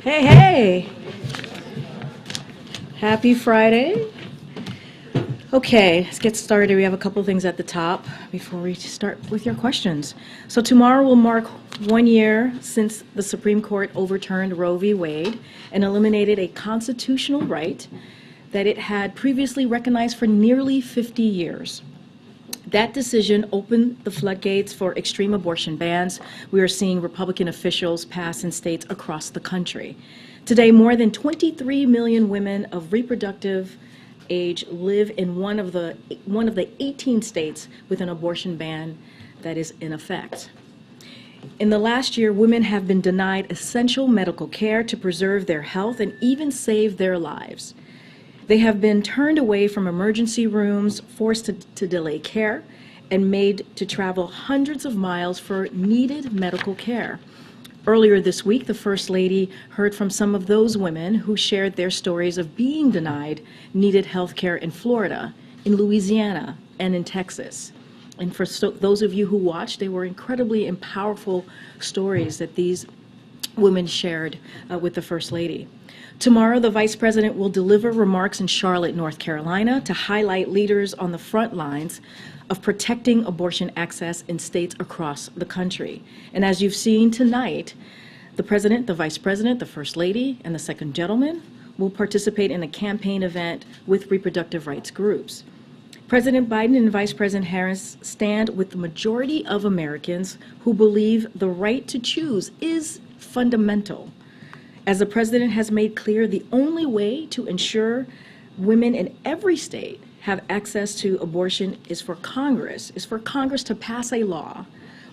Hey, hey! Happy Friday. Okay, let's get started. We have a couple of things at the top before we start with your questions. So tomorrow will mark 1 year since the Supreme Court overturned Roe v. Wade and eliminated a constitutional right that it had previously recognized for nearly 50 years. That decision opened the floodgates for extreme abortion bans we are seeing Republican officials pass in states across the country. Today, more than 23 million women of reproductive age live in one of the 18 states with an abortion ban that is in effect. In the last year, women have been denied essential medical care to preserve their health and even save their lives. They have been turned away from emergency rooms, forced to delay care, and made to travel hundreds of miles for needed medical care. Earlier this week, the First Lady heard from some of those women who shared their stories of being denied needed health care in Florida, in Louisiana, and in Texas. And for those of you who watched, they were incredibly and powerful stories that these women shared with the First Lady. Tomorrow, the Vice President will deliver remarks in Charlotte, North Carolina, to highlight leaders on the front lines of protecting abortion access in states across the country. And as you've seen tonight, the President, the Vice President, the First Lady, and the Second Gentleman will participate in a campaign event with reproductive rights groups. President Biden and Vice President Harris stand with the majority of Americans who believe the right to choose is fundamental. As the President has made clear, the only way to ensure women in every state have access to abortion is for Congress to pass a law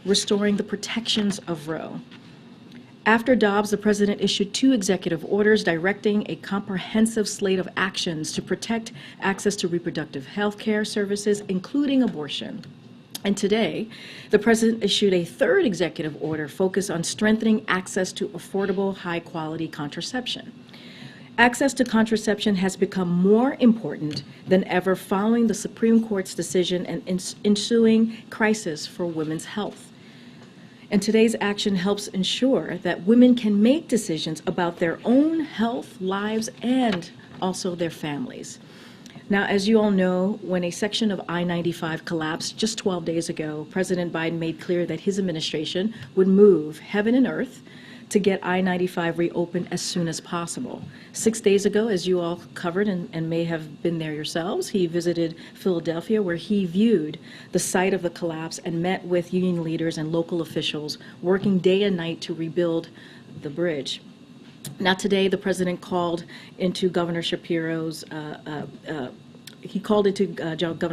restoring the protections of Roe. After Dobbs, the President issued 2 executive orders directing a comprehensive slate of actions to protect access to reproductive health care services, including abortion. And today, the President issued a 3rd executive order focused on strengthening access to affordable, high-quality contraception. Access to contraception has become more important than ever following the Supreme Court's decision and ensuing crisis for women's health. And today's action helps ensure that women can make decisions about their own health, lives, and also their families. Now, as you all know, when a section of I-95 collapsed just 12 days ago, President Biden made clear that his administration would move heaven and earth to get I-95 reopened as soon as possible. 6 days ago, as you all covered and may have been there yourselves, he visited Philadelphia, where he viewed the site of the collapse and met with union leaders and local officials working day and night to rebuild the bridge. Now today, the President called into Governor Shapiro's Governor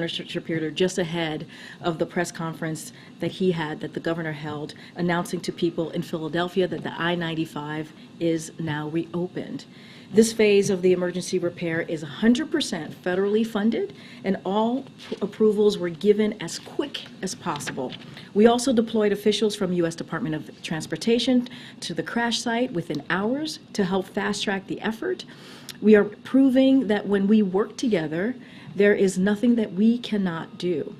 Shapiro just ahead of the press conference that the governor held, announcing to people in Philadelphia that the I-95 is now reopened. This phase of the emergency repair is 100% federally funded, and all approvals were given as quick as possible. We also deployed officials from U.S. Department of Transportation to the crash site within hours to help fast-track the effort. We are proving that when we work together, there is nothing that we cannot do.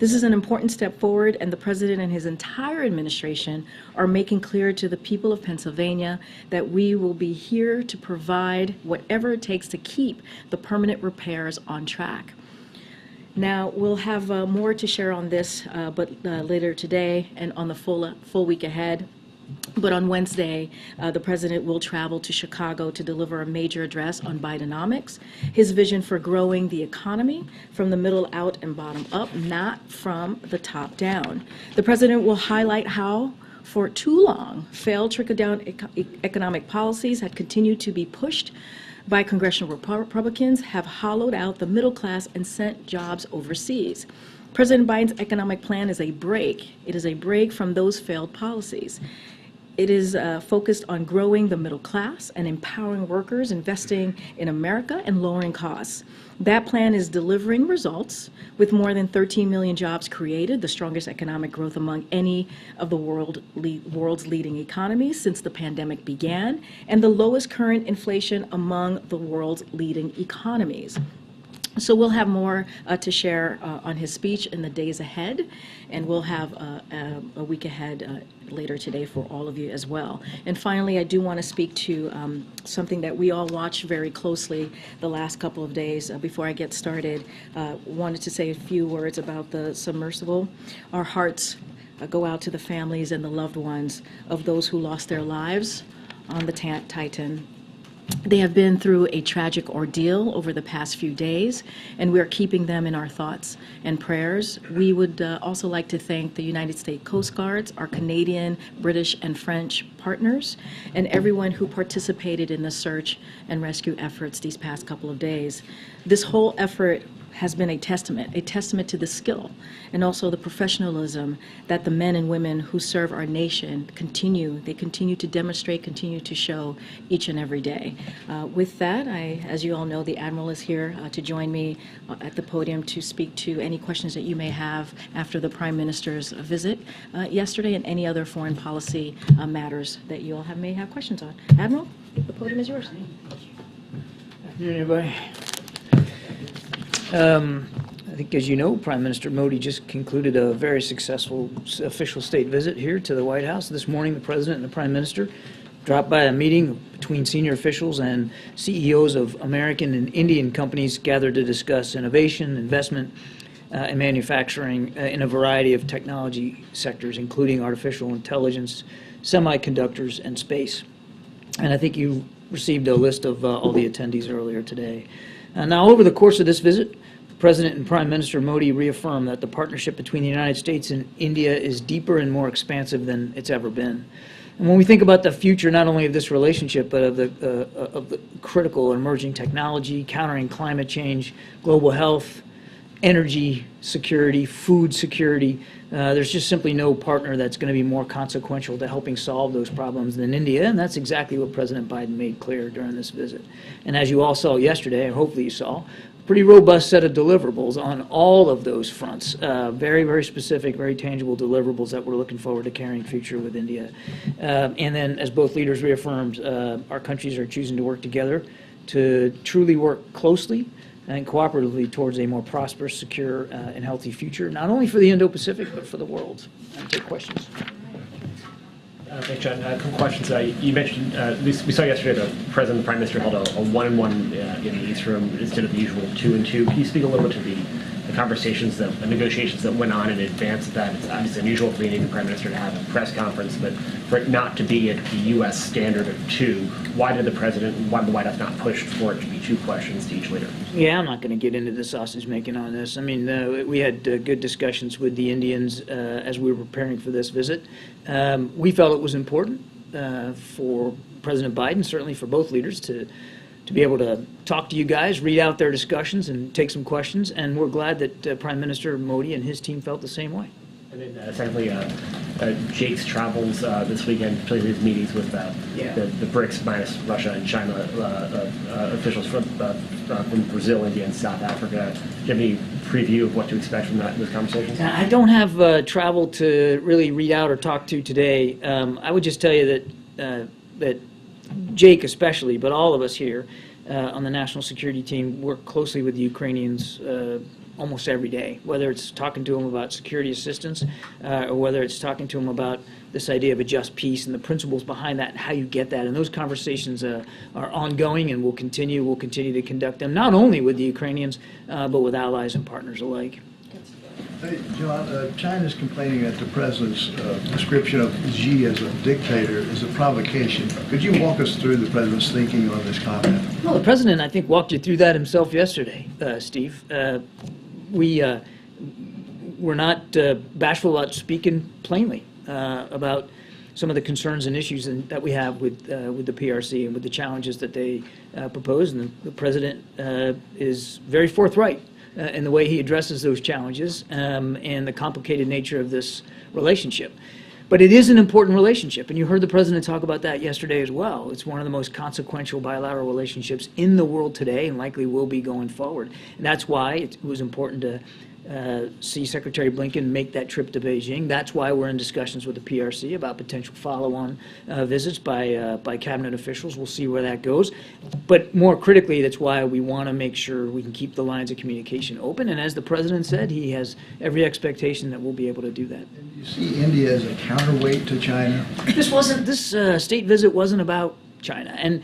This is an important step forward, and the President and his entire administration are making clear to the people of Pennsylvania that we will be here to provide whatever it takes to keep the permanent repairs on track. Now, we'll have more to share on this, but later today and on the full week ahead. But on Wednesday, the President will travel to Chicago to deliver a major address on Bidenomics, his vision for growing the economy from the middle out and bottom up, not from the top down. The President will highlight how, for too long, failed trickle-down economic policies had continued to be pushed by congressional Republicans, have hollowed out the middle class and sent jobs overseas. President Biden's economic plan is a break. It is a break from those failed policies. It is focused on growing the middle class and empowering workers, investing in America, and lowering costs. That plan is delivering results, with more than 13 million jobs created, the strongest economic growth among any of the world's leading economies since the pandemic began, and the lowest current inflation among the world's leading economies. So we'll have more to share on his speech in the days ahead, and we'll have a week ahead later today for all of you as well. And finally, I do want to speak to something that we all watched very closely the last couple of days. Before I get started, wanted to say a few words about the submersible. Our hearts go out to the families and the loved ones of those who lost their lives on the Titan. They have been through a tragic ordeal over the past few days, and we are keeping them in our thoughts and prayers. We would also like to thank the United States Coast Guards, our Canadian, British, and French partners, and everyone who participated in the search and rescue efforts these past couple of days. This whole effort has been a testament to the skill and also the professionalism that the men and women who serve our nation continue to demonstrate, continue to show each and every day. With that, as you all know, the Admiral is here to join me at the podium to speak to any questions that you may have after the Prime Minister's visit yesterday and any other foreign policy matters that you all may have questions on. Admiral, the podium is yours. Anybody? I think, as you know, Prime Minister Modi just concluded a very successful official state visit here to the White House. This morning, the President and the Prime Minister dropped by a meeting between senior officials and CEOs of American and Indian companies gathered to discuss innovation, investment, and manufacturing in a variety of technology sectors, including artificial intelligence, semiconductors, and space. And I think you received a list of all the attendees earlier today. Now, over the course of this visit, President and Prime Minister Modi reaffirmed that the partnership between the United States and India is deeper and more expansive than it's ever been. And when we think about the future, not only of this relationship, but of the critical emerging technology, countering climate change, global health, energy security, food security, there's just simply no partner that's going to be more consequential to helping solve those problems than India, and that's exactly what President Biden made clear during this visit. And as you all saw yesterday, and hopefully you saw, pretty robust set of deliverables on all of those fronts. Very, very specific, very tangible deliverables that we're looking forward to carrying future with India. And then, as both leaders reaffirmed, our countries are choosing to work together to truly work closely and cooperatively towards a more prosperous, secure, and healthy future, not only for the Indo-Pacific, but for the world. I'll take questions. Thanks, John. A couple questions. You mentioned, we saw yesterday the President and the Prime Minister held a one-on-one in the East Room instead of the usual two-and-two. Can you speak a little bit to the conversations, the negotiations that went on in advance of that? It's obviously unusual for the Indian Prime Minister to have a press conference, but for it not to be at the U.S. standard of two, why did the President and why did the White House not push for it to be two questions to each leader? Yeah, I'm not going to get into the sausage making on this. I mean, we had good discussions with the Indians as we were preparing for this visit. We felt it was important for President Biden, certainly for both leaders, to be able to talk to you guys, read out their discussions, and take some questions. And we're glad that Prime Minister Modi and his team felt the same way. And then, secondly, Jake's travels this weekend, particularly his meetings with the BRICS minus Russia and China officials from Brazil, India, and South Africa. Do you have any preview of what to expect from those conversations? I don't have travel to really read out or talk to today. I would just tell you that Jake especially, but all of us here on the national security team work closely with the Ukrainians almost every day, whether it's talking to them about security assistance or whether it's talking to them about this idea of a just peace and the principles behind that and how you get that. And those conversations are ongoing, and we'll continue to conduct them, not only with the Ukrainians, but with allies and partners alike. Hey, John, China's complaining that the president's description of Xi as a dictator is a provocation. Could you walk us through the president's thinking on this comment? Well, the president, I think, walked you through that himself yesterday, Steve. We're not bashful about speaking plainly about some of the concerns and issues that we have with the PRC and with the challenges that they propose. And the president is very forthright in the way he addresses those challenges and the complicated nature of this relationship. But it is an important relationship, and you heard the president talk about that yesterday as well. It's one of the most consequential bilateral relationships in the world today and likely will be going forward. And that's why it was important to see Secretary Blinken make that trip to Beijing. That's why we're in discussions with the PRC about potential follow-on visits by cabinet officials. We'll see where that goes. But more critically, that's why we want to make sure we can keep the lines of communication open. And as the president said, he has every expectation that we'll be able to do that. And you see India as a counterweight to China? This state visit wasn't about China. And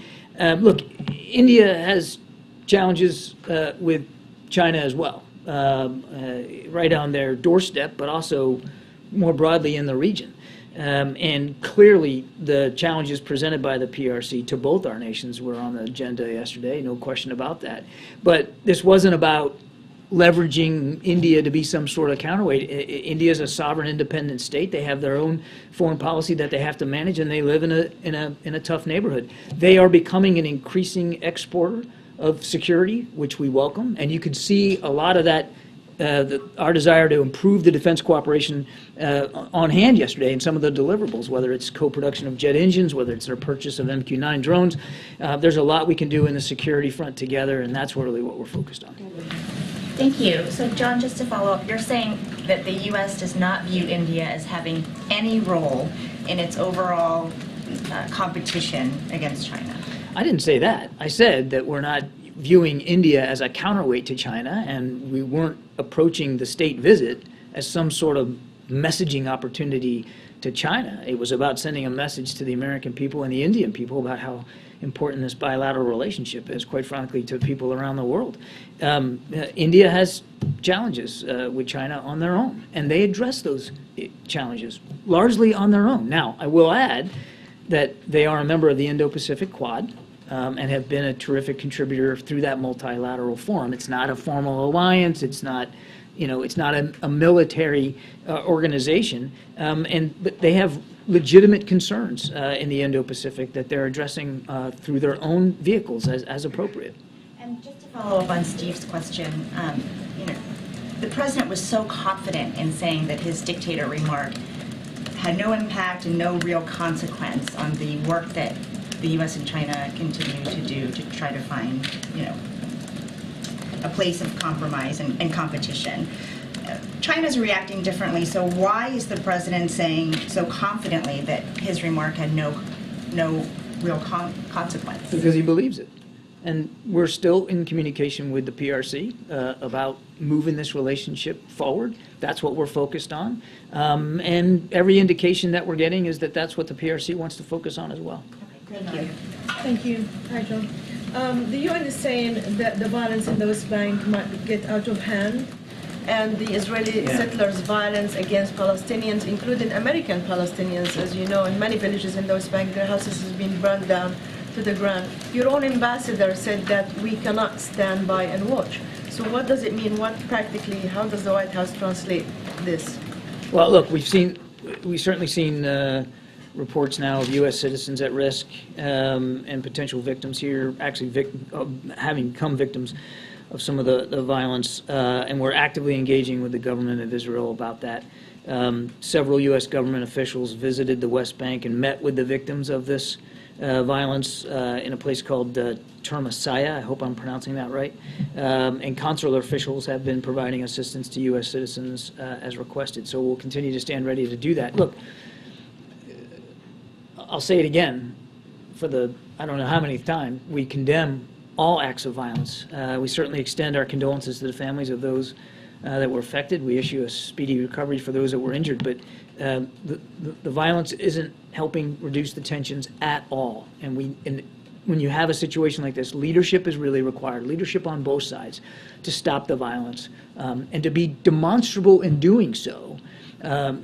look, India has challenges with China as well. Right on their doorstep, but also more broadly in the region. And clearly, the challenges presented by the PRC to both our nations were on the agenda yesterday, no question about that. But this wasn't about leveraging India to be some sort of counterweight. India is a sovereign, independent state. They have their own foreign policy that they have to manage, and they live in a tough neighborhood. They are becoming an increasing exporter of security, which we welcome, and you could see a lot of that, our desire to improve the defense cooperation on hand yesterday in some of the deliverables, whether it's co-production of jet engines, whether it's their purchase of MQ-9 drones. There's a lot we can do in the security front together, and that's really what we're focused on. Thank you. So, John, just to follow up, you're saying that the U.S. does not view India as having any role in its overall competition against China. I didn't say that. I said that we're not viewing India as a counterweight to China, and we weren't approaching the state visit as some sort of messaging opportunity to China. It was about sending a message to the American people and the Indian people about how important this bilateral relationship is, quite frankly, to people around the world. India has challenges with China on their own, and they address those challenges largely on their own. Now, I will add that they are a member of the Indo-Pacific Quad and have been a terrific contributor through that multilateral forum. It's not a formal alliance. It's not, it's not a military organization, but they have legitimate concerns in the Indo-Pacific that they're addressing through their own vehicles as appropriate. And just to follow up on Steve's question, the president was so confident in saying that his dictator remark had no impact and no real consequence on the work that the U.S. and China continue to do to try to find, a place of compromise and competition. China's reacting differently, so why is the president saying so confidently that his remark had no real consequence? Because he believes it. And we're still in communication with the PRC about moving this relationship forward. That's what we're focused on. And every indication that we're getting is that that's what the PRC wants to focus on as well. Thank you. Thank you. Hi, John. The UN is saying that the violence in the West Bank might get out of hand, and the Israeli settlers' violence against Palestinians, including American Palestinians, as you know, in many villages in the West Bank, their houses have been burned down to the ground. Your own ambassador said that we cannot stand by and watch. So what does it mean? What practically, how does the White House translate this? Well, look, we've certainly seen reports now of U.S. citizens at risk and potential victims here, actually having become victims of some of the violence, and we're actively engaging with the government of Israel about that. Several U.S. government officials visited the West Bank and met with the victims of this violence in a place called Termasaya. I hope I'm pronouncing that right. And consular officials have been providing assistance to U.S. citizens as requested. So we'll continue to stand ready to do that. Look, I'll say it again for the, I don't know how many time, we condemn all acts of violence. We certainly extend our condolences to the families of those that were affected. We issue a speedy recovery for those that were injured, but the violence isn't helping reduce the tensions at all. And when you have a situation like this, leadership is really required, leadership on both sides, to stop the violence and to be demonstrable in doing so,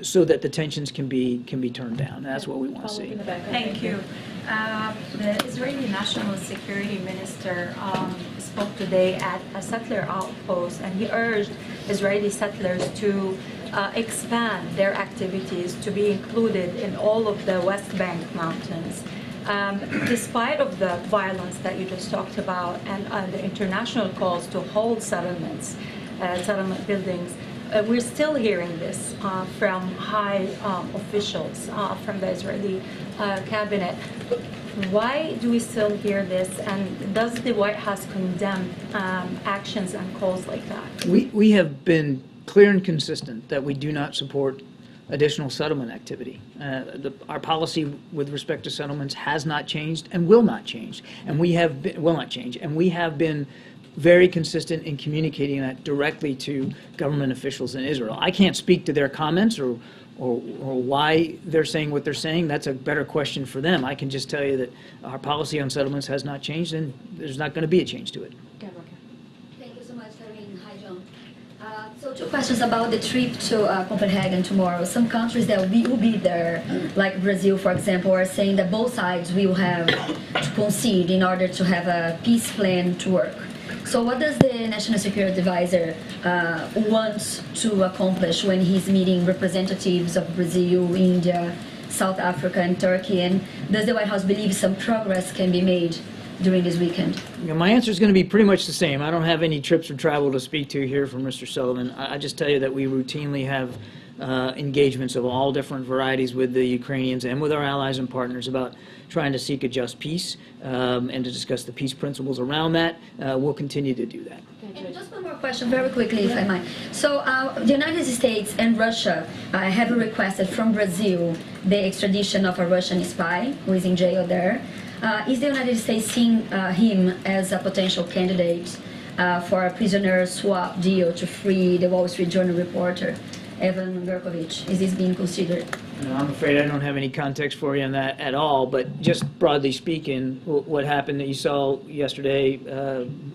so that the tensions can be turned down. That's what we want to see. Thank you. The Israeli National Security Minister spoke today at a settler outpost, and he urged Israeli settlers to expand their activities to be included in all of the West Bank mountains. Despite of the violence that you just talked about and the international calls to hold settlements, settlement buildings, we're still hearing this from high officials from the Israeli cabinet. Why do we still hear this, and does the White House condemn actions and calls like that? We have been clear and consistent that we do not support additional settlement activity. Our policy with respect to settlements has not changed and will not change, and will not change, and we have been very consistent in communicating that directly to government officials in Israel. I can't speak to their comments or why they're saying what they're saying. That's a better question for them. I can just tell you that our policy on settlements has not changed, and there's not going to be a change to it. Thank you so much, Karine. Hi, John. So 2 questions about the trip to Copenhagen tomorrow. Some countries that will be there, like Brazil, for example, are saying that both sides will have to concede in order to have a peace plan to work. So what does the National Security Advisor want to accomplish when he's meeting representatives of Brazil, India, South Africa, and Turkey? And does the White House believe some progress can be made during this weekend? My answer is going to be pretty much the same. I don't have any trips or travel to speak to here from Mr. Sullivan. I just tell you that we routinely have engagements of all different varieties with the Ukrainians and with our allies and partners about trying to seek a just peace and to discuss the peace principles around that. We'll continue to do that. And just one more question, very quickly, if I might. So the United States and Russia have requested from Brazil the extradition of a Russian spy who is in jail there. Is the United States seeing him as a potential candidate for a prisoner swap deal to free the Wall Street Journal reporter, Evan Gershkovich? Is this being considered? I'm afraid I don't have any context for you on that at all, but just broadly speaking, what happened that you saw yesterday,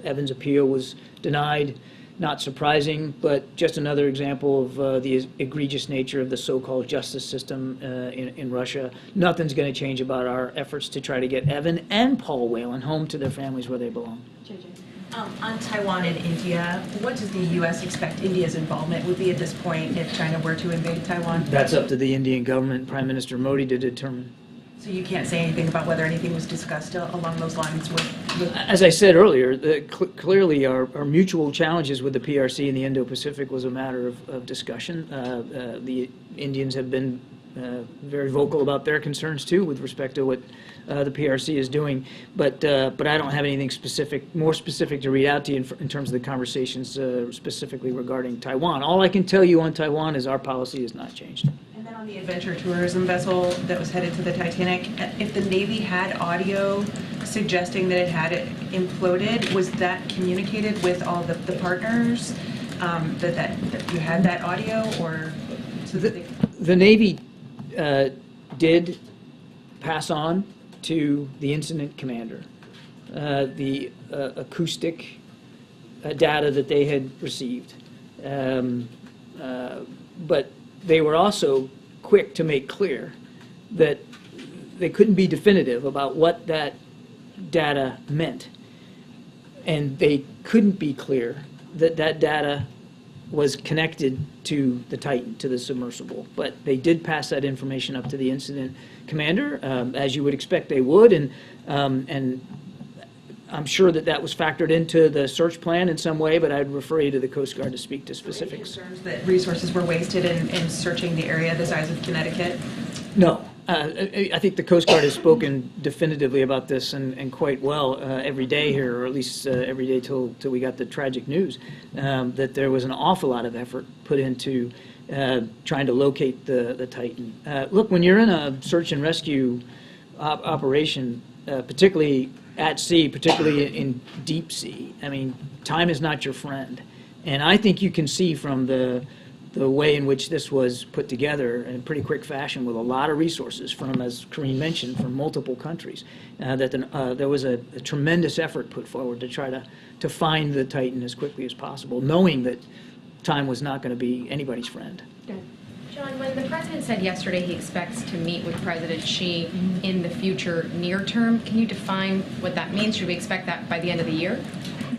Evan's appeal was denied. Not surprising, but just another example of the egregious nature of the so-called justice system in Russia. Nothing's going to change about our efforts to try to get Evan and Paul Whelan home to their families where they belong. On Taiwan and India, what does the U.S. expect India's involvement would be at this point if China were to invade Taiwan? That's up to the Indian government, Prime Minister Modi, to determine. So you can't say anything about whether anything was discussed along those lines with As I said earlier, clearly our mutual challenges with the PRC in the Indo-Pacific was a matter of discussion. The Indians have been very vocal about their concerns too with respect to what the PRC is doing, but I don't have anything more specific to read out to you in terms of the conversations specifically regarding Taiwan. All I can tell you on Taiwan is our policy has not changed. And then on the adventure tourism vessel that was headed to the Titanic, if the Navy had audio suggesting that it had imploded, was that communicated with all the partners, that you had that audio, or so that they... The Navy did pass on to the incident commander the acoustic data that they had received. But they were also quick to make clear that they couldn't be definitive about what that data meant. And they couldn't be clear that that data was connected to the Titan, to the submersible. But they did pass that information up to the incident commander, as you would expect they would, and I'm sure that was factored into the search plan in some way, but I'd refer you to the Coast Guard to speak to specifics. Concerns that resources were wasted in searching the area the size of Connecticut? No. I think the Coast Guard has spoken definitively about this and quite well every day here, or at least every day till we got the tragic news, that there was an awful lot of effort put into trying to locate the Titan. Look, when you're in a search and rescue operation, particularly at sea, particularly in deep sea, I mean, time is not your friend. And I think you can see from the way in which this was put together in pretty quick fashion with a lot of resources from, as Karine mentioned, from multiple countries, that there was a tremendous effort put forward to try to find the Titan as quickly as possible, knowing that time was not going to be anybody's friend. John, when the president said yesterday he expects to meet with President Xi in the future near term, can you define what that means? Should we expect that by the end of the year?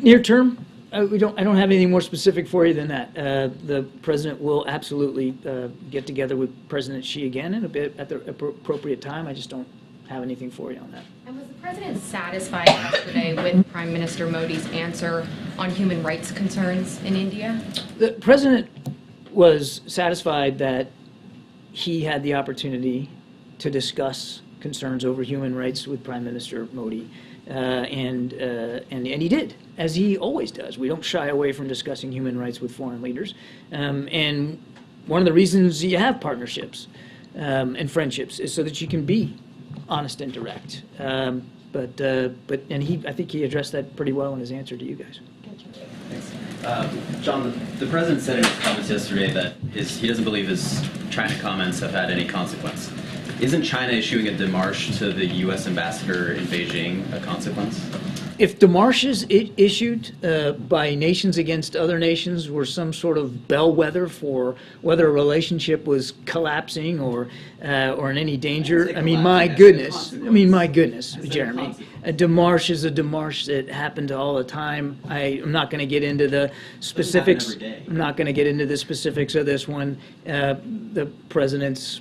Near term? I don't have anything more specific for you than that. The president will absolutely get together with President Xi again in a bit at the appropriate time. I just don't have anything for you on that. And was the president satisfied yesterday with Prime Minister Modi's answer on human rights concerns in India? The president was satisfied that he had the opportunity to discuss concerns over human rights with Prime Minister Modi. And he did, as he always does. We don't shy away from discussing human rights with foreign leaders. And one of the reasons you have partnerships and friendships is so that you can be honest and direct. I think he addressed that pretty well in his answer to you guys. John, the president said in his comments yesterday that he doesn't believe his China comments have had any consequence. Isn't China issuing a démarche to the U.S. ambassador in Beijing a consequence? If démarches issued by nations against other nations were some sort of bellwether for whether a relationship was collapsing or in any danger, my goodness, Jeremy, a démarche is a démarche that happened all the time. I'm not going to get into the specifics. I'm not going to get into the specifics of this one. The president's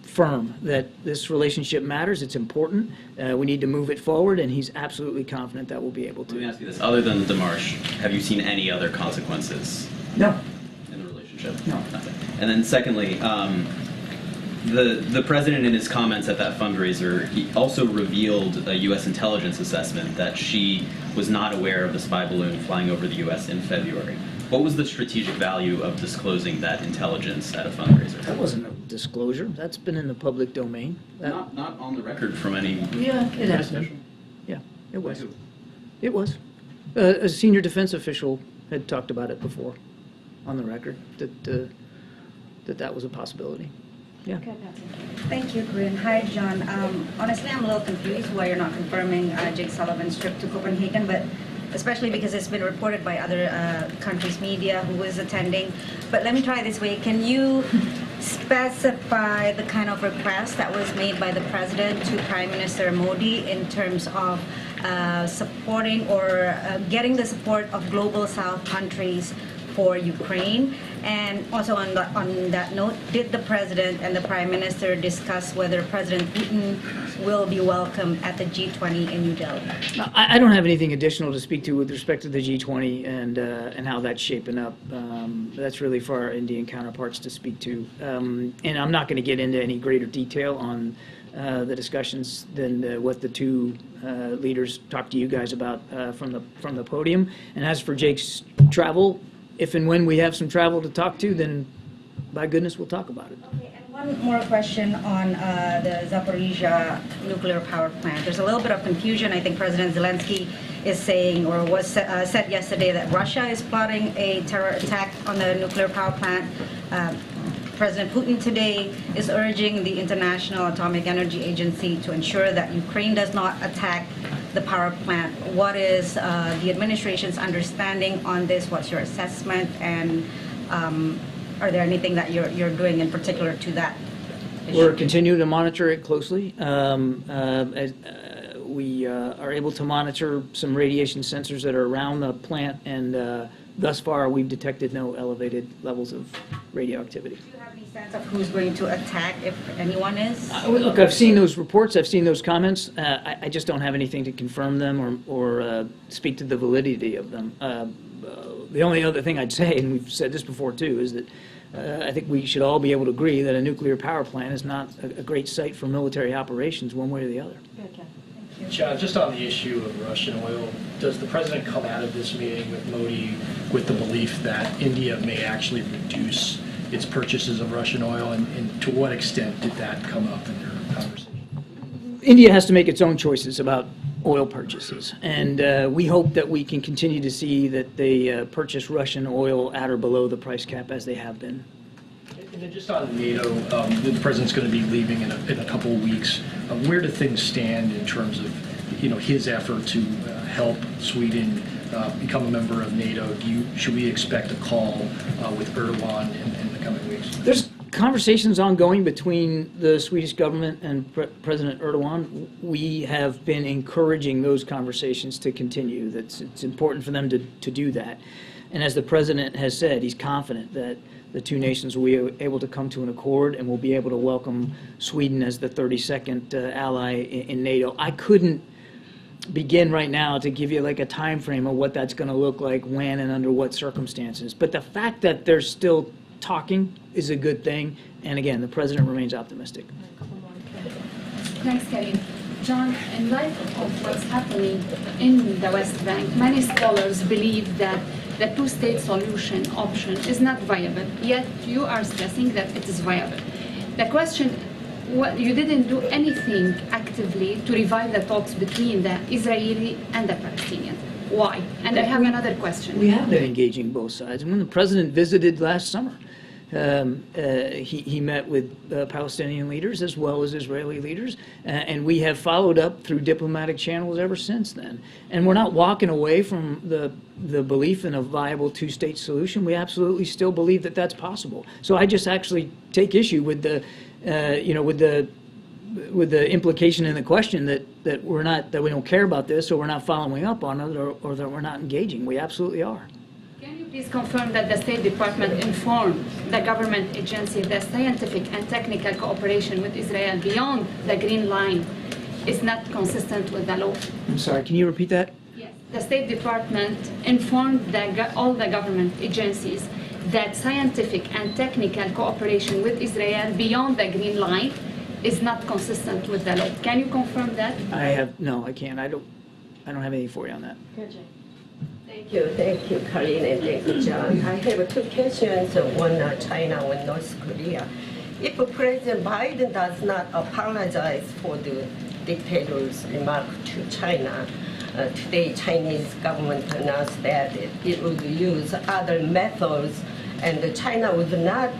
firm that this relationship matters, it's important, we need to move it forward, and he's absolutely confident that we'll be able to. Let me ask you this, other than the démarche, have you seen any other consequences No. in the relationship? No. Nothing. And then secondly, the president in his comments at that fundraiser, he also revealed a U.S. intelligence assessment that she was not aware of the spy balloon flying over the U.S. in February. What was the strategic value of disclosing that intelligence at a fundraiser? That wasn't a disclosure. That's been in the public domain. Not on the record from any... Yeah, it has been. Yeah, it was. It was. A senior defense official had talked about it before on the record, that was a possibility. Yeah. Thank you, Corinne. Hi, John. Honestly, I'm a little confused why you're not confirming Jake Sullivan's trip to Copenhagen, but especially because it's been reported by other countries' media who is attending. But let me try this way. Can you specify the kind of request that was made by the President to Prime Minister Modi in terms of supporting or getting the support of Global South countries for Ukraine? And also on that note, did the President and the Prime Minister discuss whether President Putin will be welcome at the G20 in New Delhi? I don't have anything additional to speak to with respect to the G20 and how that's shaping up. That's really for our Indian counterparts to speak to. And I'm not going to get into any greater detail on the discussions than what the two leaders talked to you guys about from the podium. And as for Jake's travel, if and when we have some travel to talk to, then by goodness, we'll talk about it. Okay, and one more question on the Zaporizhzhia nuclear power plant. There's a little bit of confusion. I think President Zelensky is saying, or was said yesterday, that Russia is plotting a terror attack on the nuclear power plant. President Putin today is urging the International Atomic Energy Agency to ensure that Ukraine does not attack the power plant. What is the administration's understanding on this? What's your assessment? And are there anything that you're doing in particular to that issue? We're continuing to monitor it closely. We are able to monitor some radiation sensors that are around the plant, and thus far we've detected no elevated levels of radioactivity. Do you have any sense of who's going to attack, if anyone is? Look, I've seen those reports, I've seen those comments. I just don't have anything to confirm them or speak to the validity of them. The only other thing I'd say, and we've said this before too, is that I think we should all be able to agree that a nuclear power plant is not a great site for military operations one way or the other. John, just on the issue of Russian oil, does the president come out of this meeting with Modi with the belief that India may actually reduce its purchases of Russian oil, and to what extent did that come up in your conversation? India has to make its own choices about oil purchases, and we hope that we can continue to see that they purchase Russian oil at or below the price cap as they have been. And then just on NATO, the president's going to be leaving in a couple of weeks. Where do things stand in terms of, his effort to help Sweden become a member of NATO? Should we expect a call with Erdogan in the coming weeks? There's conversations ongoing between the Swedish government and President Erdogan. We have been encouraging those conversations to continue. It's important for them to do that. And as the president has said, he's confident that the two nations will be able to come to an accord and will be able to welcome Sweden as the 32nd ally in NATO. I couldn't begin right now to give you like a time frame of what that's going to look like, when and under what circumstances. But the fact that they're still talking is a good thing. And again, the president remains optimistic. Thanks, Kevin. John, in light of what's happening in the West Bank, many scholars believe that the two-state solution option is not viable, yet you are stressing that it is viable. The question, you didn't do anything actively to revive the talks between the Israeli and the Palestinians. Why? And I have another question. We have been engaging both sides. And when the president visited last summer, he met with Palestinian leaders as well as Israeli leaders, and we have followed up through diplomatic channels ever since then. And we're not walking away from the belief in a viable two-state solution. We absolutely still believe that that's possible. So I just actually take issue with the, with the implication in the question that we don't care about this, or we're not following up on it, or that we're not engaging. We absolutely are. Can you please confirm that the State Department informed the government agency that scientific and technical cooperation with Israel beyond the Green Line is not consistent with the law? I'm sorry, can you repeat that? Yes. The State Department informed all the government agencies that scientific and technical cooperation with Israel beyond the Green Line is not consistent with the law. Can you confirm that? No, I can't. I don't have anything for you on that. Thank you, Colleen, and thank you, John. I have two questions, one China, one North Korea. If President Biden does not apologize for the dictator's remark to China, today Chinese government announced that it would use other methods and China would not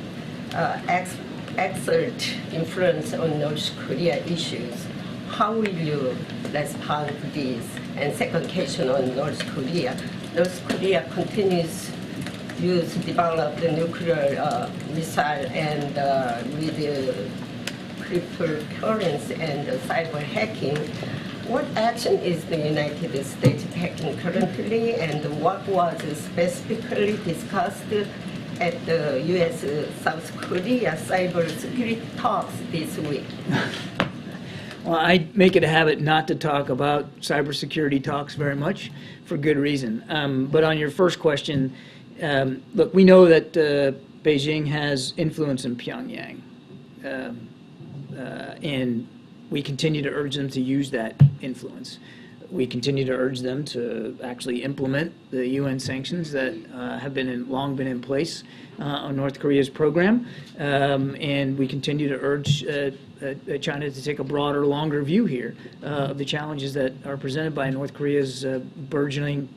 exert influence on North Korea issues. How will you respond to this? And second question on North Korea. North Korea continues to develop the nuclear missile and with cryptocurrency and cyber hacking. What action is the United States taking currently, and what was specifically discussed at the U.S.-South Korea cybersecurity talks this week? Well, I make it a habit not to talk about cybersecurity talks very much, for good reason. But on your first question, look, we know that Beijing has influence in Pyongyang, and we continue to urge them to use that influence. We continue to urge them to actually implement the UN sanctions that have long been in place on North Korea's program, and we continue to urge China to take a broader, longer view here of the challenges that are presented by North Korea's burgeoning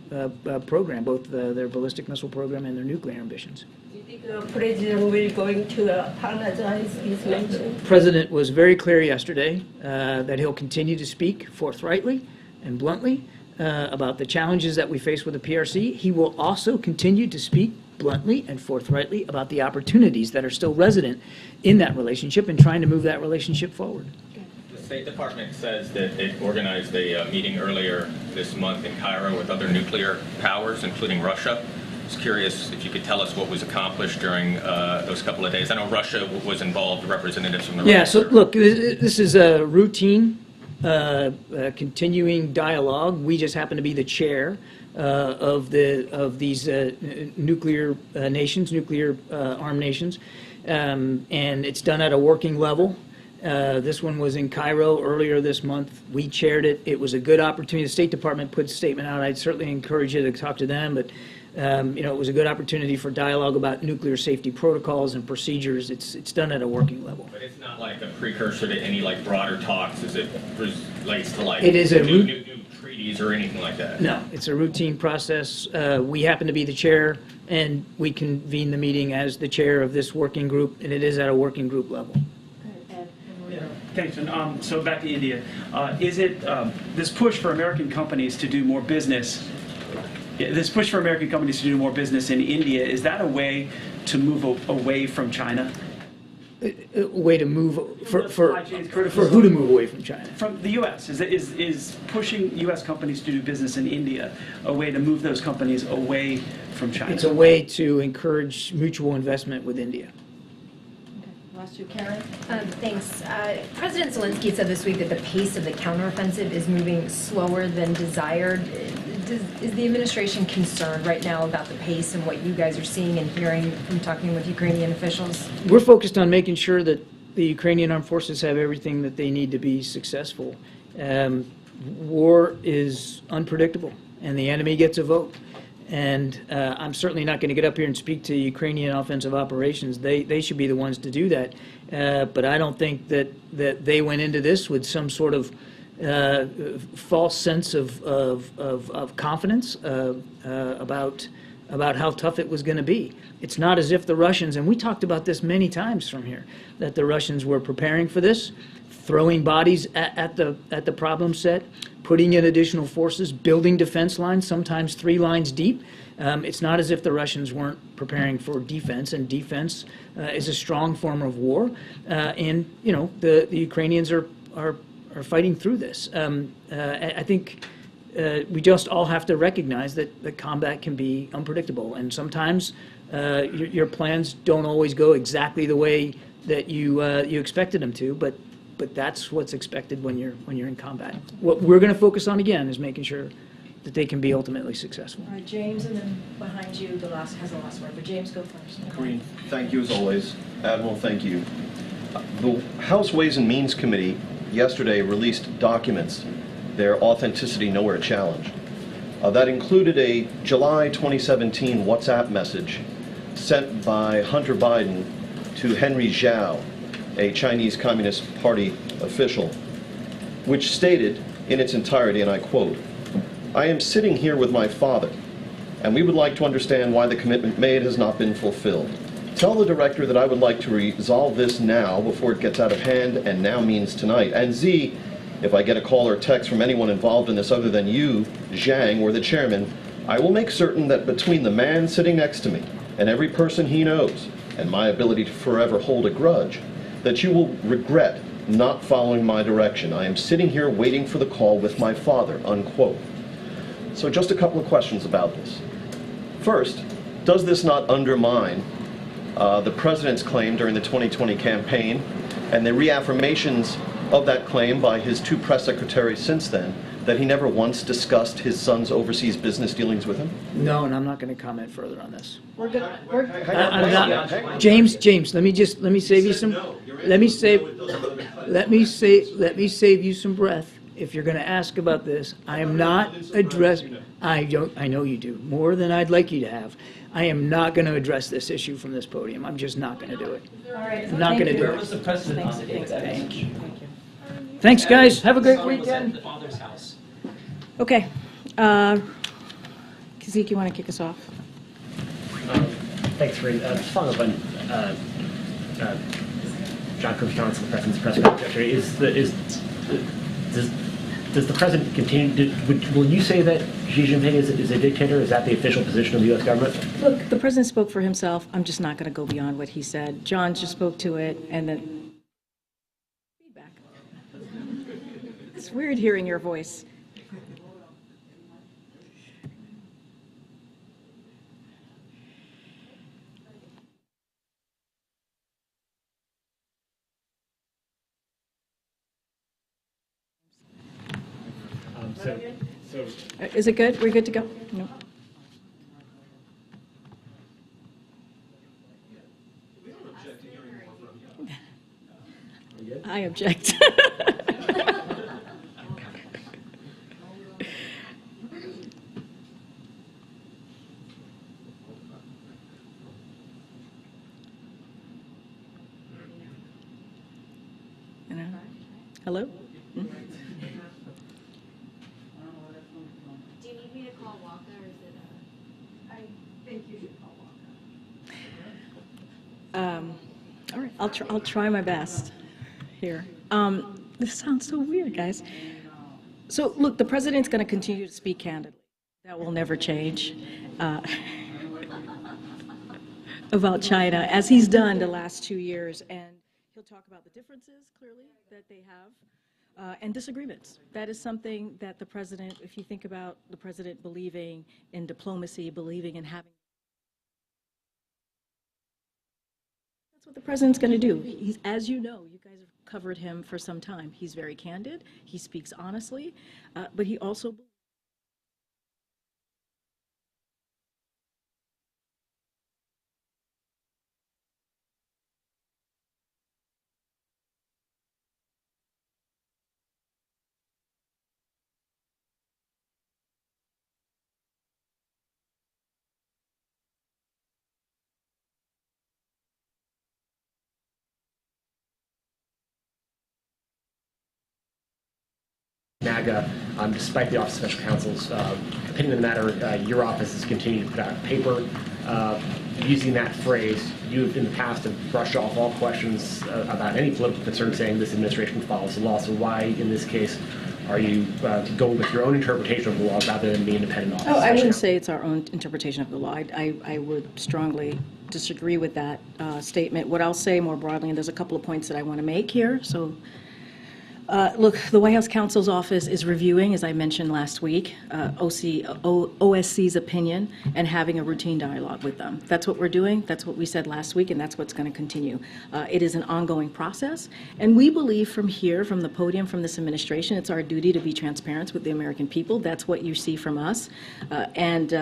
program, both their ballistic missile program and their nuclear ambitions. Do you think the president will going to apologize, as mentioned? The president was very clear yesterday that he'll continue to speak forthrightly and bluntly about the challenges that we face with the PRC. He will also continue to speak bluntly and forthrightly about the opportunities that are still resident in that relationship and trying to move that relationship forward. The State Department says that it organized a meeting earlier this month in Cairo with other nuclear powers, including Russia. I was curious if you could tell us what was accomplished during those couple of days. I know Russia was involved, representatives from the Yeah, so look, this is a routine continuing dialogue. We just happen to be the chair of these nuclear nations, nuclear armed nations, and it's done at a working level. This one was in Cairo earlier this month. We chaired it. It was a good opportunity. The State Department put a statement out. I'd certainly encourage you to talk to them, but it was a good opportunity for dialogue about nuclear safety protocols and procedures. It's done at a working level. But it's not like a precursor to any broader talks as it relates to it is a new treaties or anything like that. No, it's a routine process. We happen to be the chair, and we convene the meeting as the chair of this working group, and it is at a working group level. Thanks. So back to India. Is it this push for American companies to do more business? This push for American companies to do more business in India, is that a way to move away from China? A way to move for who to move away from China? From the U.S. Is pushing U.S. companies to do business in India a way to move those companies away from China? It's a way to encourage mutual investment with India. Last two, Karen. Thanks. President Zelensky said this week that the pace of the counteroffensive is moving slower than desired. Is the administration concerned right now about the pace and what you guys are seeing and hearing from talking with Ukrainian officials? We're focused on making sure that the Ukrainian armed forces have everything that they need to be successful War is unpredictable, and the enemy gets a vote. And I'm certainly not going to get up here and speak to Ukrainian offensive operations. They should be the ones to do that. But I don't think that they went into this with some sort of false sense of confidence about how tough it was going to be. It's not as if the Russians, and we talked about this many times from here, that the Russians were preparing for this, throwing bodies at the problem set, putting in additional forces, building defense lines, sometimes 3 lines deep. It's not as if the Russians weren't preparing for defense, and defense is a strong form of war. And you know, the Ukrainians are fighting through this. I think we just all have to recognize that the combat can be unpredictable, and sometimes your plans don't always go exactly the way that you expected them to, but that's what's expected when you're in combat. What we're going to focus on again is making sure that they can be ultimately successful. All right, James, and then behind you, has the last word. But James, go first. Karine, thank you as always. Admiral, thank you. The House Ways and Means Committee yesterday released documents, their authenticity nowhere challenged. That included a July 2017 WhatsApp message sent by Hunter Biden to Henry Zhao, a Chinese Communist Party official, which stated in its entirety, and I quote, "I am sitting here with my father, and we would like to understand why the commitment made has not been fulfilled. Tell the director that I would like to resolve this now before it gets out of hand, and now means tonight. And Z, if I get a call or text from anyone involved in this other than you, Zhang, or the chairman, I will make certain that between the man sitting next to me and every person he knows, and my ability to forever hold a grudge, that you will regret not following my direction. I am sitting here waiting for the call with my father," unquote. So just a couple of questions about this. First, does this not undermine the president's claim during the 2020 campaign and the reaffirmations of that claim by his 2 press secretaries since then, that he never once discussed his son's overseas business dealings with him? No, and I'm not going to comment further on this. We're good. I'm not. James, let me save you some. Let me save you some breath. If you're going to ask about this, I am not addressing. I know you do more than I'd like you to have. I am not going to address this issue from this podium. I'm just not going to do it. All right. I'm not going to do Where it. was the precedent on Thank you. Thanks, guys. Have a great weekend. Okay. Zeke, you want to kick us off? Thanks, Karine. Just following up on John Kirby's comments in the president's press conference yesterday, does the president continue? Will you say that Xi Jinping is a dictator? Is that the official position of the U.S. government? Look, the president spoke for himself. I'm just not going to go beyond what he said. John just spoke to it, and then feedback. It's weird hearing your voice. Is it good? We're good to go? No. I object. Hello? Hmm? Do you need me to call Walker, or is it I think you should call Walker. All right, I'll try my best here. This sounds so weird, guys. So look, the president's going to continue to speak candidly. That will never change. About China, as he's done the last 2 years, and he'll talk about the differences, clearly, that they have, and disagreements. That is something that the president, if you think about the president believing in diplomacy, believing in having, that's what the president's going to do. He's, as you know, you guys have covered him for some time. He's very candid, he speaks honestly, but he also MAGA. Despite the Office of Special Counsel's opinion on the matter, your office has continued to put out a paper using that phrase. You have in the past have brushed off all questions about any political concern, saying this administration follows the law. So why, in this case, are you going with your own interpretation of the law rather than the independent office? Oh, I wouldn't say it's our own interpretation of the law. I would strongly disagree with that statement. What I'll say more broadly, and there's a couple of points that I want to make here. So, look, the White House counsel's office is reviewing, as I mentioned last week, OSC's opinion and having a routine dialogue with them. That's what we're doing. That's what we said last week, and that's what's going to continue. It is an ongoing process, and we believe from here, from the podium, from this administration, it's our duty to be transparent with the American people. That's what you see from us, and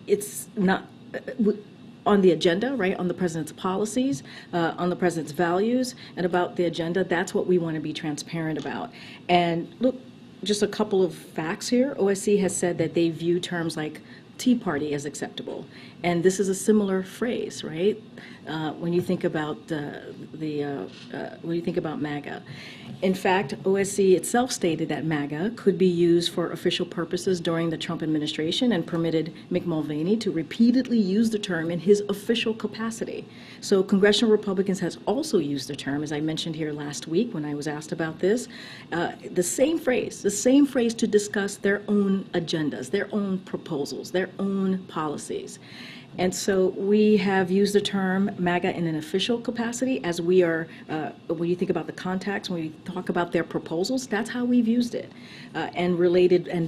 it's not on the agenda, right, on the president's policies, on the president's values, and about the agenda. That's what we want to be transparent about. And look, just a couple of facts here. OSC has said that they view terms like Tea Party as acceptable, and this is a similar phrase, right? When you think about when you think about MAGA. In fact, OSC itself stated that MAGA could be used for official purposes during the Trump administration and permitted Mick Mulvaney to repeatedly use the term in his official capacity. So congressional Republicans has also used the term, as I mentioned here last week when I was asked about this, the same phrase to discuss their own agendas, their own proposals, their own policies. And so we have used the term MAGA in an official capacity as we are, when you think about the contacts, when we talk about their proposals, that's how we've used it, and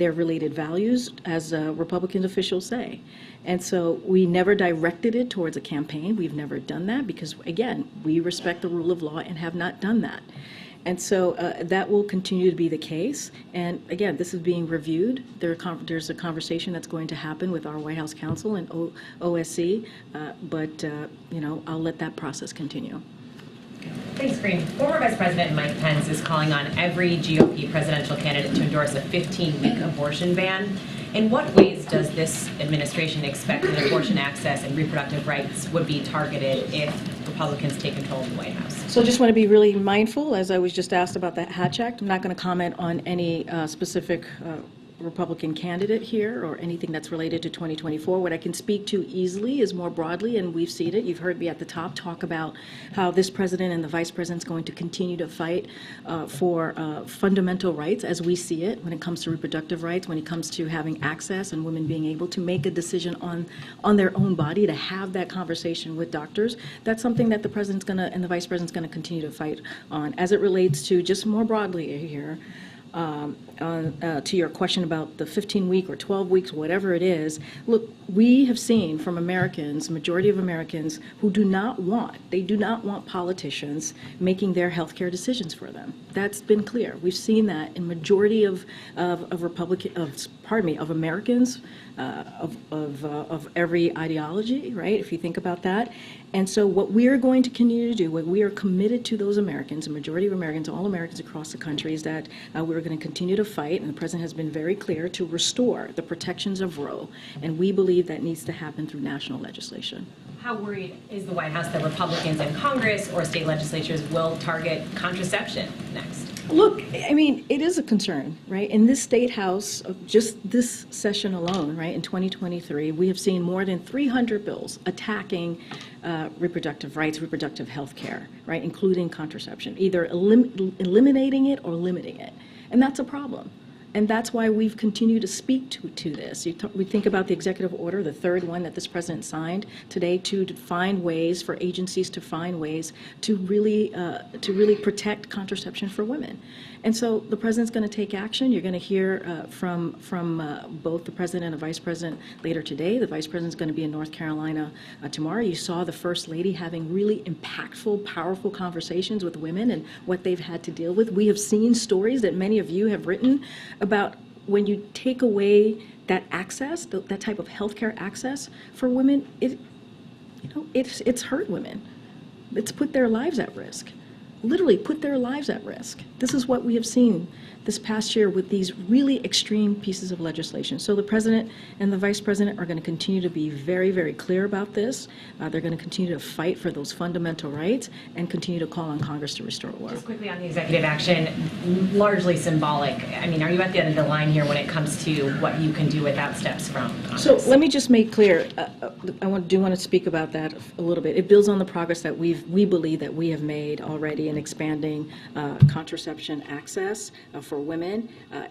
their related values, as Republican officials say. And so we never directed it towards a campaign. We've never done that because, again, we respect the rule of law and have not done that. And so that will continue to be the case. And again, this is being reviewed. There's a conversation that's going to happen with our White House counsel and OSC, but you know, I'll let that process continue. Thanks, Green. Former Vice President Mike Pence is calling on every GOP presidential candidate to endorse a 15-week abortion ban. In what ways does this administration expect that abortion access and reproductive rights would be targeted if Republicans take control of the White House? So I just want to be really mindful, as I was just asked about the Hatch Act. I'm not going to comment on any specific Republican candidate here or anything that's related to 2024. What I can speak to easily is more broadly, and we've seen it. You've heard me at the top talk about how this president and the vice president is going to continue to fight for fundamental rights as we see it when it comes to reproductive rights, when it comes to having access and women being able to make a decision on their own body, to have that conversation with doctors. That's something that the president's going to and the vice president's going to continue to fight on. As it relates to just more broadly here, to your question about the 15-week or 12 weeks, whatever it is, look, we have seen from Americans, majority of Americans, who do not want politicians making their health care decisions for them. That's been clear. We've seen that in majority of Americans, of every ideology, right? If you think about that. And so what we are going to continue to do, what we are committed to those Americans, the majority of Americans, all Americans across the country, is that we're going to continue to fight, and the president has been very clear, to restore the protections of Roe. And we believe that needs to happen through national legislation. How worried is the White House that Republicans in Congress or state legislatures will target contraception next? Look, I mean, it is a concern, right? In this state house, just this session alone, right, in 2023, we have seen more than 300 bills attacking reproductive rights, reproductive health care, right, including contraception, either eliminating it or limiting it. And that's a problem. And that's why we've continued to speak to this. We think about the executive order, the third one that this president signed today, to find ways for agencies to find ways to really protect contraception for women. And so the president's going to take action. You're going to hear from both the president and the vice president later today. The vice president's going to be in North Carolina tomorrow. You saw the first lady having really impactful, powerful conversations with women and what they've had to deal with. We have seen stories that many of you have written about when you take away that access, that type of healthcare access for women. It's hurt women. It's put their lives at risk. Literally put their lives at risk. This is what we have seen this past year with these really extreme pieces of legislation. So the President and the Vice President are going to continue to be very, very clear about this. They're going to continue to fight for those fundamental rights and continue to call on Congress to restore order. Just quickly on the executive action, largely symbolic. I mean, are you at the end of the line here when it comes to what you can do without steps from Congress? So let me just make clear, I do want to speak about that a little bit. It builds on the progress that we believe that we have made already in expanding contraception access for women.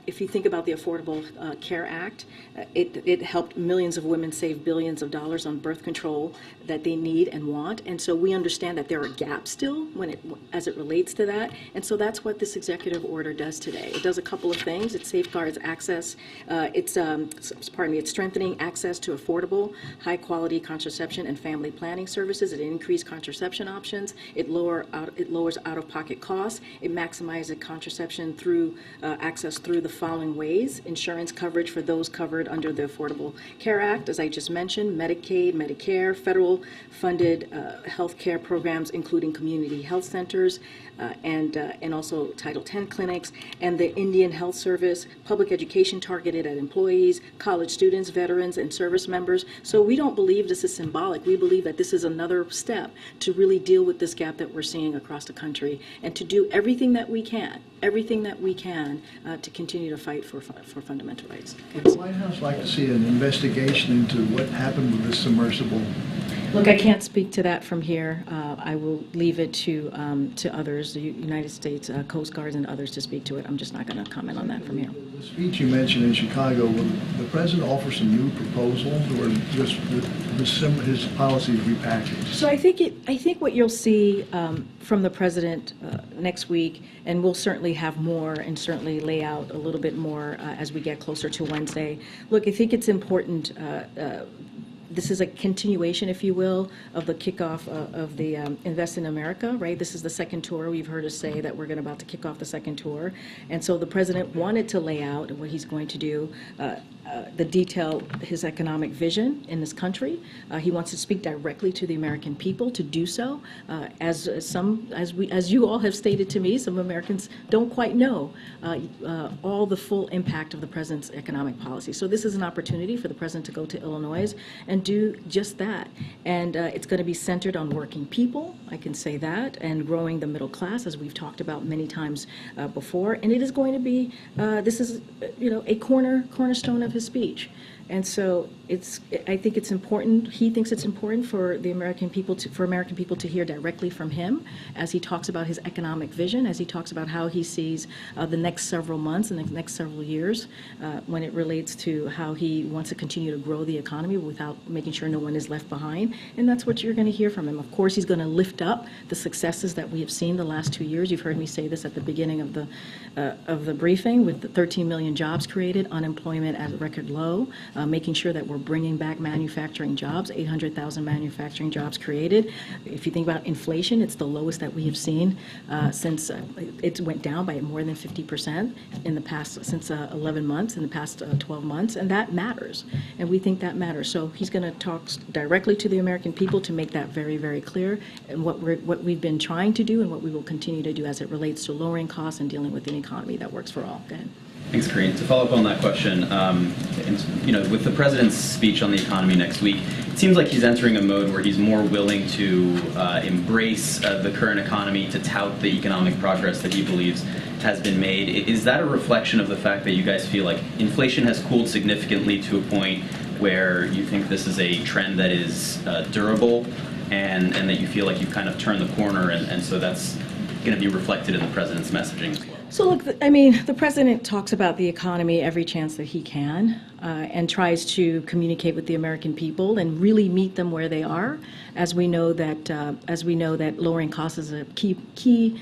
If you think about the Affordable Care Act, it helped millions of women save billions of dollars on birth control that they need and want. And so we understand that there are gaps still as it relates to that. And so that's what this executive order does today. It does a couple of things. It safeguards access. It's strengthening access to affordable, high-quality contraception and family planning services. It increases contraception options. It lowers out-of-pocket costs. It maximizes contraception through access through the following ways: insurance coverage for those covered under the Affordable Care Act, as I just mentioned, Medicaid, Medicare, federal-funded health care programs, including community health centers, and also Title X clinics, and the Indian Health Service, public education targeted at employees, college students, veterans, and service members. So we don't believe this is symbolic. We believe that this is another step to really deal with this gap that we're seeing across the country, and to do everything that we can to continue to fight for fundamental rights. Would the White House like to see an investigation into what happened with this submersible? Look, I can't speak to that from here. I will leave it to others, the United States Coast Guards and others, to speak to it. I'm just not going to comment on that from here. The speech you mentioned in Chicago, will the President offer some new proposals, or just his policies repackaged? So I think what you'll see from the President next week, and we'll certainly have more and certainly lay out a little bit more as we get closer to Wednesday. Look, I think it's important. This is a continuation, if you will, of the kickoff of the Invest in America, right? This is the second tour. You've heard us say that we're about to kick off the second tour. And so the President wanted to lay out what he's going to do, the detail, his economic vision in this country. He wants to speak directly to the American people to do so. As you all have stated to me, some Americans don't quite know all the full impact of the President's economic policy. So this is an opportunity for the President to go to Illinois and do just that. And it's going to be centered on working people, I can say that, and growing the middle class, as we've talked about many times before. And it is going to be, this is, a cornerstone of his speech. And so I think it's important. He thinks it's important for the American people to hear directly from him as he talks about his economic vision, as he talks about how he sees the next several months and the next several years when it relates to how he wants to continue to grow the economy without making sure no one is left behind. And that's what you're going to hear from him. Of course, he's going to lift up the successes that we have seen the last 2 years. You've heard me say this at the beginning of the briefing, with the 13 million jobs created, unemployment at a record low, making sure that we're bringing back manufacturing jobs, 800,000 manufacturing jobs created. If you think about inflation, it's the lowest that we have seen since it went down by more than 50% in the past, since 11 months, in the past 12 months, and that matters. And we think that matters. So he's going to talk directly to the American people to make that very, very clear, and what we've been trying to do and what we will continue to do as it relates to lowering costs and dealing with an economy that works for all. Go ahead. Thanks, Karine. To follow up on that question, with the President's speech on the economy next week, it seems like he's entering a mode where he's more willing to embrace the current economy, to tout the economic progress that he believes has been made. Is that a reflection of the fact that you guys feel like inflation has cooled significantly to a point where you think this is a trend that is durable, and that you feel like you've kind of turned the corner, and so that's going to be reflected in the President's messaging as well? So look, the President talks about the economy every chance that he can, and tries to communicate with the American people and really meet them where they are, as we know that lowering costs is a key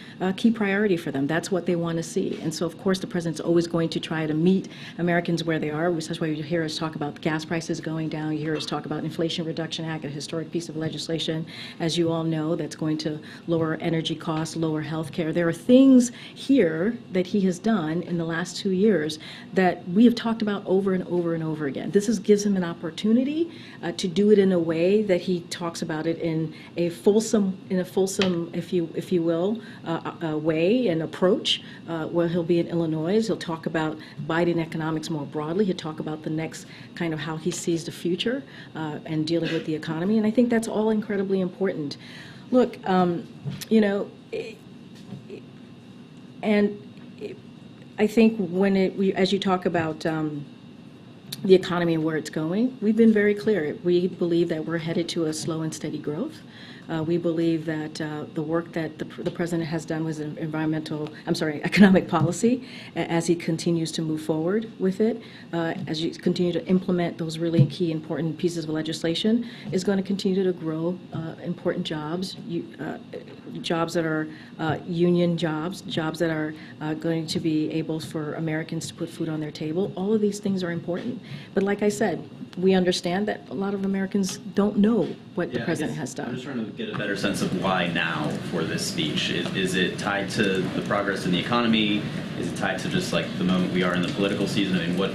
priority for them. That's what they want to see. And so of course the President's always going to try to meet Americans where they are. That's why you hear us talk about gas prices going down. You hear us talk about Inflation Reduction Act, a historic piece of legislation, as you all know, that's going to lower energy costs, lower health care. There are things here that he has done in the last 2 years that we have talked about over and over and over again. This gives him an opportunity to do it in a way that he talks about it in a fulsome, if you will, way and approach. Where he'll be in Illinois, he'll talk about Biden economics more broadly. He'll talk about the next kind of how he sees the future and dealing with the economy. And I think that's all incredibly important. Look, you know, and I think as you talk about the economy and where it's going, we've been very clear. We believe that we're headed to a slow and steady growth. We believe that the work that the president has done with economic policy, as he continues to move forward with it, as you continue to implement those really key important pieces of legislation, is going to continue to grow important jobs, jobs that are union jobs, jobs that are going to be able for Americans to put food on their table. All of these things are important. But like I said, we understand that a lot of Americans don't know what the president has done. I'm just trying to get a better sense of why now for this speech. Is it tied to the progress in the economy? Is it tied to just like the moment we are in the political season? I mean, what?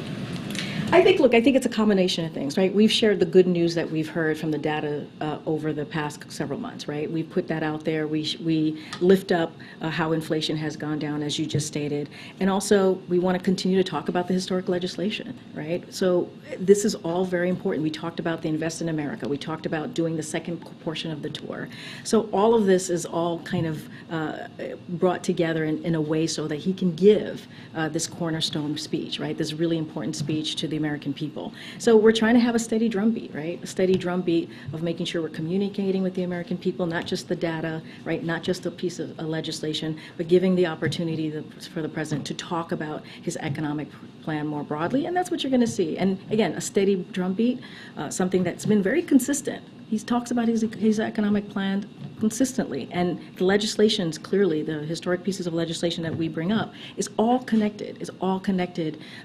I think it's a combination of things, right? We've shared the good news that we've heard from the data over the past several months, right? We've put that out there. We lift up how inflation has gone down, as you just stated. And also, we want to continue to talk about the historic legislation, right? So this is all very important. We talked about the Invest in America. We talked about doing the second portion of the tour. So all of this is all kind of brought together in a way so that he can give this cornerstone speech, right? This really important speech to the American people. So we're trying to have a steady drumbeat, right? A steady drumbeat of making sure we're communicating with the American people, not just the data, right? Not just a piece of legislation, but giving the opportunity for the president to talk about his economic plan more broadly, and that's what you're going to see. And again, a steady drumbeat, something that's been very consistent. He talks about his economic plan consistently, and the legislations, clearly, the historic pieces of legislation that we bring up, is all connected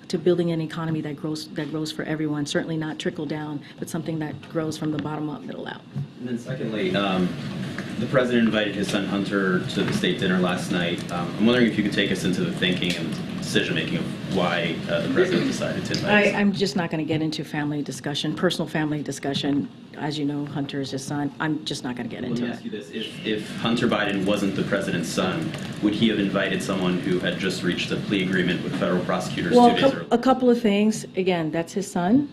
to building an economy that grows for everyone, certainly not trickle down, but something that grows from the bottom up, middle out. And then secondly, the president invited his son Hunter to the state dinner last night. I'm wondering if you could take us into the thinking and decision-making of why the president decided to invite his son. I'm just not going to get into family discussion, personal family discussion. As you know, Hunter is his son. I'm just not going to get into it. Let me ask you this. If Hunter Biden wasn't the president's son, would he have invited someone who had just reached a plea agreement with federal prosecutors 2 days earlier? A couple of things. Again, that's his son.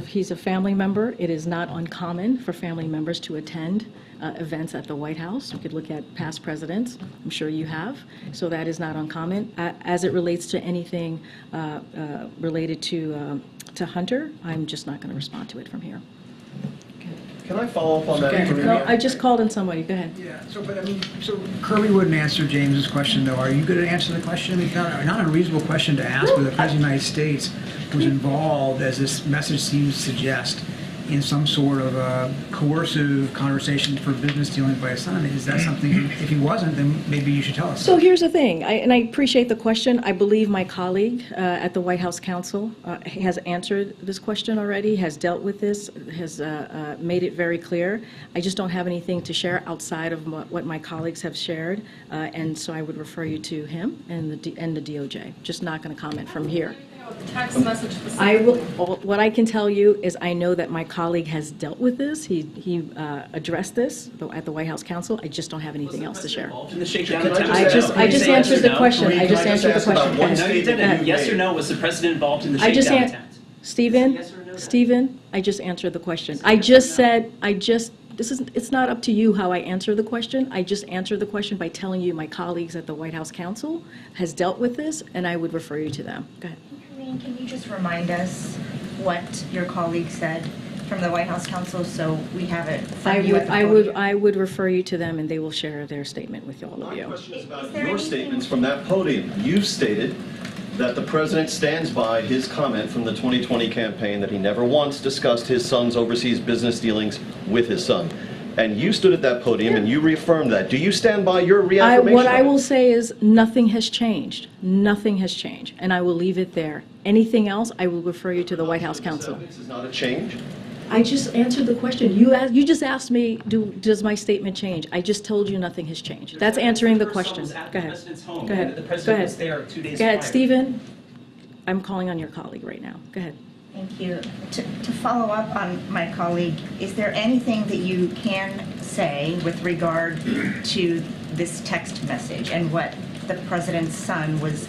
He's a family member. It is not uncommon for family members to attend events at the White House. You could look at past presidents. I'm sure you have. So that is not uncommon. As it relates to anything related to Hunter, I'm just not going to respond to it from here. Can I follow up on that? Okay. No, I just called on somebody. Go ahead. Yeah. So Kirby wouldn't answer James's question, though. Are you going to answer the question? I mean, not a reasonable question to ask whether the President of the United States was involved, as this message seems to suggest, in some sort of a coercive conversation for business dealings by his son. Is that something, if he wasn't, then maybe you should tell us. So here's the thing, and I appreciate the question. I believe my colleague at the White House Counsel has answered this question already, has dealt with this, has made it very clear. I just don't have anything to share outside of what my colleagues have shared, and so I would refer you to him and the DOJ. Just not going to comment from here. Text message. What I can tell you is I know that my colleague has dealt with this. He addressed this at the White House Counsel. I just don't have anything else to share. I just answered the question. I just answered the question. No, you didn't. Yes or no, was the president involved in the shakedown attempt? Stephen, I just answered the question. It's not up to you how I answer the question. I just answered the question by telling you my colleagues at the White House Counsel has dealt with this, and I would refer you to them. Go ahead. Can you just remind us what your colleague said from the White House Counsel so we have it from you at the podium? I would refer you to them, and they will share their statement with all of you. My question is about your statements from that podium. You've stated that the president stands by his comment from the 2020 campaign that he never once discussed his son's overseas business dealings with his son. And you stood at that podium and you reaffirmed that. Do you stand by your reaffirmation? What I will say is nothing has changed. Nothing has changed. And I will leave it there. Anything else, I will refer you to the White House Counsel. This is not a change? I just answered the question. You just asked me, does my statement change? I just told you nothing has changed. That's answering the question. Go ahead. Go ahead. The Go president ahead. was there 2 days Go ahead, prior. Stephen. I'm calling on your colleague right now. Go ahead. Thank you. To follow up on my colleague, is there anything that you can say with regard to this text message and what the president's son was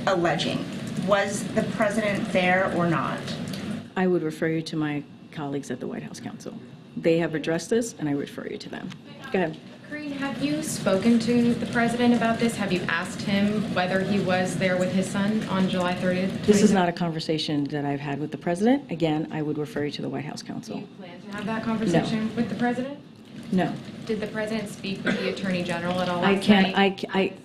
alleging? Was the president there or not? I would refer you to my colleagues at the White House Counsel. They have addressed this, and I refer you to them. Go ahead. Karine, have you spoken to the president about this? Have you asked him whether he was there with his son on July 30th? This is not a conversation that I've had with the president. Again, I would refer you to the White House Counsel. Do you plan to have that conversation with the president? No. Did the president speak with the attorney general at all I last can't. night?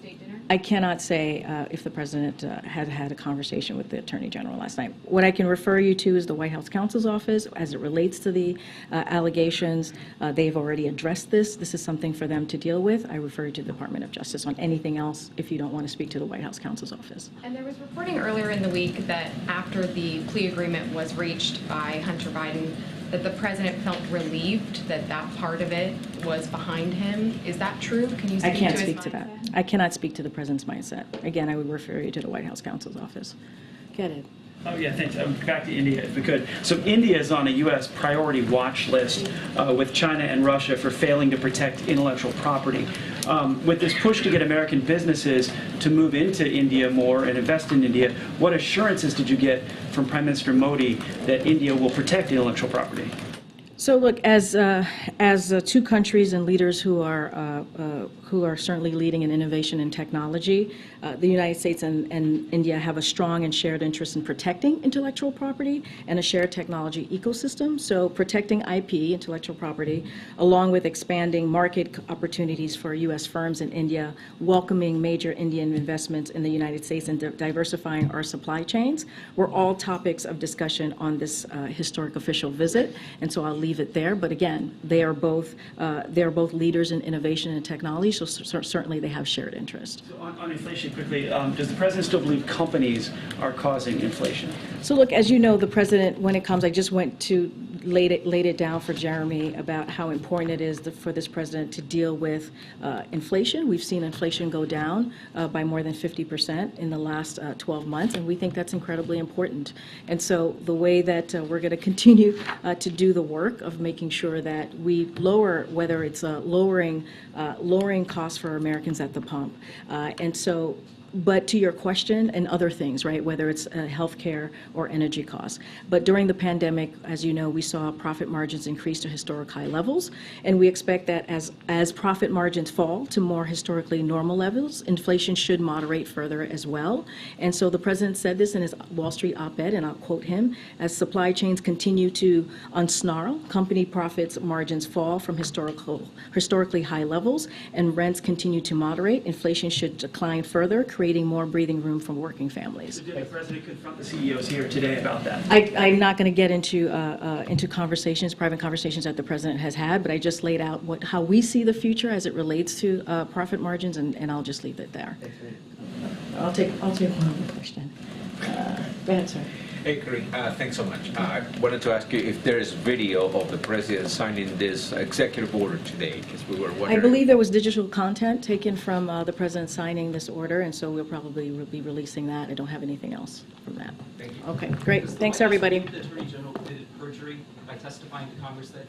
I cannot say if the president had had a conversation with the attorney general last night. What I can refer you to is the White House counsel's office as it relates to the allegations. They've already addressed this. This is something for them to deal with. I refer you to the Department of Justice on anything else if you don't want to speak to the White House counsel's office. And there was reporting earlier in the week that after the plea agreement was reached by Hunter Biden, that the president felt relieved that that part of it was behind him. Is that true? Can you speak I can't to his speak to that. I cannot speak to the president's mindset. Again, I would refer you to the White House counsel's office. Get it. Oh, yeah, thanks. Back to India, if we could. So India is on a U.S. priority watch list with China and Russia for failing to protect intellectual property. With this push to get American businesses to move into India more and invest in India, what assurances did you get from Prime Minister Modi that India will protect intellectual property? So look, as two countries and leaders who are certainly leading in innovation and technology, the United States and India have a strong and shared interest in protecting intellectual property and a shared technology ecosystem. So protecting IP, intellectual property, along with expanding market opportunities for U.S. firms in India, welcoming major Indian investments in the United States, and diversifying our supply chains were all topics of discussion on this historic official visit. And so I'll leave it there. But again, they are both leaders in innovation and technology, so certainly they have shared interest. So on inflation, quickly, does the president still believe companies are causing inflation? So look, as you know, the president, when it comes, I just went to laid it down for Jeremy about how important it is for this president to deal with inflation. We've seen inflation go down by more than 50% in the last 12 months, and we think that's incredibly important. And so the way that we're going to continue to do the work of making sure that we lower, whether it's lowering costs for Americans at the pump, and so. But to your question, and other things, right, whether it's healthcare or energy costs. But during the pandemic, as you know, we saw profit margins increase to historic high levels, and we expect that as profit margins fall to more historically normal levels, inflation should moderate further as well. And so the president said this in his Wall Street op-ed, and I'll quote him, as supply chains continue to unsnarl, company profits margins fall from historically high levels, and rents continue to moderate, inflation should decline further, creating more breathing room for working families. Did the president confront the CEOs here today about that? I'm not going to get into conversations, private conversations that the president has had, but I just laid out how we see the future as it relates to profit margins, and I'll just leave it there. I'll take one more question. Go ahead, sir. Hey, Karine, thanks so much. I wanted to ask you if there is video of the president signing this executive order today, because we were wondering. I believe there was digital content taken from the president signing this order, and so we'll probably be releasing that. I don't have anything else from that. Thank you. Okay, great. Thanks, everybody. The Attorney General committed perjury by testifying to Congress that